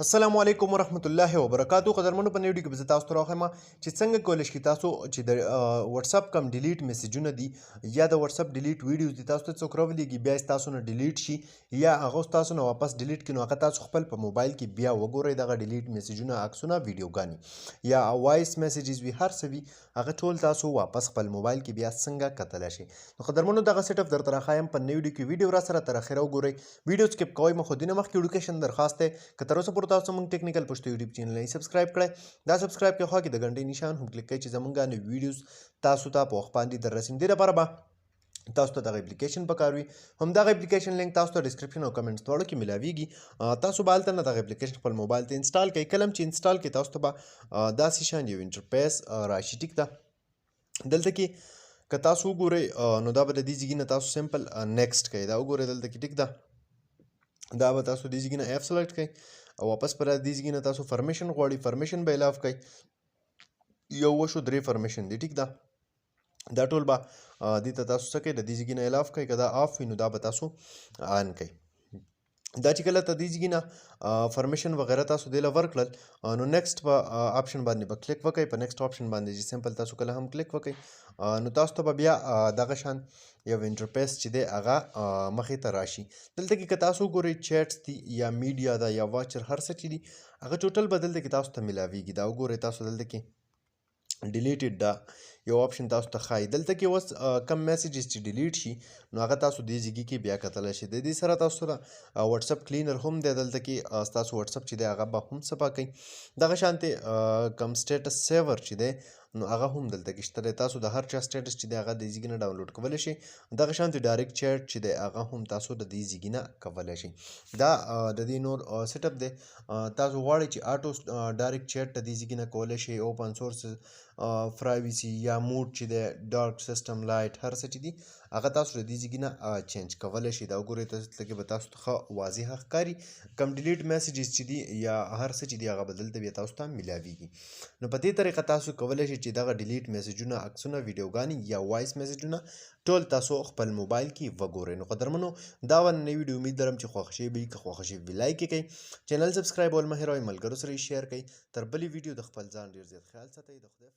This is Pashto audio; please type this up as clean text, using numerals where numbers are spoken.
السلام علیکم ورحمت الله وبرکاتو. قدرمنو په ویډیو کې به زه تاسو ته راوښیم چې څنګه کولی شئ تاسو چې د واتساپ کم ډیلیټ میسیجونه دي یا د واتساپ ډیلیټ ویډیوز دي تاسو ته څوک راولیږي بیا یې تاسو نه ډیلیټ شي یا هغه تاسو نه واپس ډیلیټ کړي نو هغه تاسو خپل په موبایل کې بیا وګورئ دغه ډیلیټ میسیجونه عکسونه ویډیوګانې یا وایس میسیجز وي هر څه وي هغه ټول تاسو واپس خپل موبایل کې بیا څنګه کتلی شئ. نو قدرمنو دغه سیټ اپ درته راښایم په نوې ویډیو کې. ویډیو را سره تر اخره وګورئ. ویډیو سکیپ کوئ مه خو دې نه مخکې ایډوکیشن درخواست دی که تر اوسه پورې تاسو موږ ټیکنیکل پښتو یوټیوب چینل نه سبسکرایب کړئ دا سبسکرایب کې خوا کې د غنټې نشان هم کلیک کړئ چې زموږ نوي ویډیوز تاسو ته په وخت باندې در رسیم. دې لپاره به تاسو ته دغه اپلیکیشن پکار وي. همدغه اپلیکیشن لینک تاسو ته ډسکرپشن او کمنټس دواړو کې ملاویږي. تاسو به هلته نه دغه اپلیکیشن خپل موبایل ته انسټال کړئ. کله چې انسټال کړئ تاسو ته به داسې شان یو انټرفیس راشي. ټیک ده. دلته کې که تاسو وګورئ نو دا به د دې ځای نه تاسو سمپل نیکسټ کړئ. دا وګورئ دلته کې ټیک ده. دا به تاسو دې ځای نه ایف سلیکټ کړئ او واپس پر دې ځای نه تاسو فرمیشن غواړئ. فرمیشن به الاف کړئ. یو وشو درې فرمیشن دي. ټیک ده. دا ټول به دې ته تاسو څه کوئ د دې ځای نه الاف کړئ. که دا آف وي نو دا به تاسو آن کړئ. دا چې کله ته دې ځای نه فرمیشن وغیره تاسو دې له ورکړل نو نیکسټ په آپشن باندې به کلیک وکړئ. په نیکسټ آپشن باندې چې سمپل تاسو کله هم کلیک وکړئ نو تاسو ته به بیا دغه شان یو انټرفیس چې دی هغه مخې ته راشي. دلته کې که تاسو وګورئ چیټس دي یا میډیا ده یا واچر هر څه چې دي هغه ټوټل به دلته کې تاسو ته ملاویږي. دا وګورئ تاسو دلته کې ډیلیټډ ده یو آپشن تاسو ته ښایي. دلته کې اوس کم میسیجز چې ډیلیټ شي نو هغه تاسو دې ځای کې بیا کتلی شئ. د دې سره تاسو سره واتساپ کلینر هم دی. دلته کې ستاسو واتساپ چې دی هغه به هم صفا کوي. دغه شانتې کم سټیټس سیور چې دی نو هغه هم دلته کې شته دی. تاسو د هر چا سټیټس چې دی هغه د دې ځای نه ډاونلوډ کولی شئ. دغه شانتې ډایرکټ چیټ چې دی هغه هم تاسو د دې ځای نه کولی شئ. دا د دې نور سیټ اپ دی. تاسو غواړئ چې آټو ډایرکټ چیټ د دې ځای نه کولی شئ. اوپن سورس پرایویسي یا موډ چې دی ډارک سیسټم لایټ هر څه چې دي هغه تاسو د دې ځای نه چینج کولی شئ. دا وګورئ دلته کې به تاسو ته ښه واضحه ښکاري. کم ډیلیټ میسیجز چې دي یا هر څه چې دي هغه به دلته بیا تاسو ته ملاویږي. نو په دې طریقه تاسو کولی شئ چې دغه ډیلیټ میسیجونه عکسونه ویډیوګانې یا وایس میسیجونه ټول تاسو خپل موبایل کې وګورئ. نو قدرمنو دا نوې ویډیو امید لرم چې خوښ شوې به وي. که خوښ شوې وي لایک یې کړئ. چینل سبسکرایبول مه هېروئ. ملګرو سره یې شیر کړئ. تر بلې ویډیو د خپل ځان ډېر زیات خیال ساتئ. د خدای